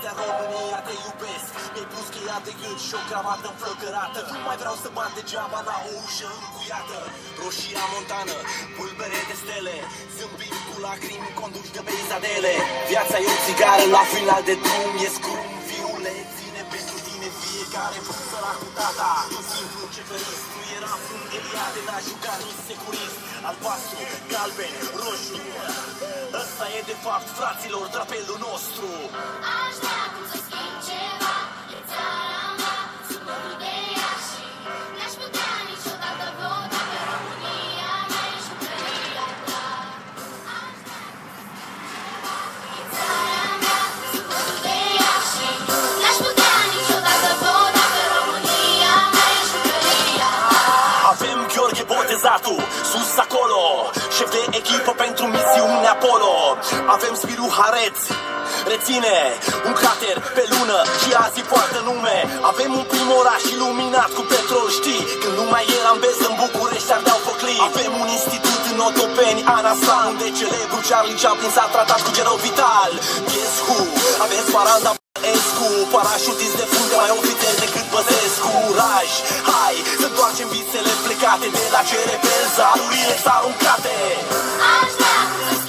Povestea România te iubesc. Mi-ai pus cheia de gât și o cravată înflăcărată. Nu mai vreau să bat degeaba la o ușă încuiată. Roșia montană, pulbere de stele, zâmbim cu lacrimi conduși de peizadele. Viața e o țigară, la final de drum e scrum. Fiule, ține pentru tine fiecare vânzăra cu tata. Un simplu cefărist, nu era Eliade, n-a jucat nici securist. Albastru, galben, roșu, ăsta e de fapt, fraților, drapelul nostru. Aș vrea cum să schimb ceva în țara mea, sunt mărul de ea și n-aș putea niciodată vota pe România mea și jucăria ta. Aș vrea cum să schimb ceva în țara mea, sunt mărul de ea și n-aș putea niciodată vota pe România mea și jucăria ta. Avem Gheorghe Botezatul, sus acolo, șef de echipă pentru misiune Apollo. Avem Spiru Hareț, reține un crater pe lună și azi poartă nume. Avem un prim oraș iluminat cu petrol, știi? Când nu mai eram beză în București ardeau foclii. Avem un institut în Otopeni, Anasan, unde celebru Charlie Chaplin s-a tratat cu Gero Vital. Guess who? Aveți Faranda Escu, parașutist de funde mai ofițer decât Băsescu. Raj, hai să întoarcem visele plecate de la ce rebel, zarurile s-au aruncate. Aș vrea cum să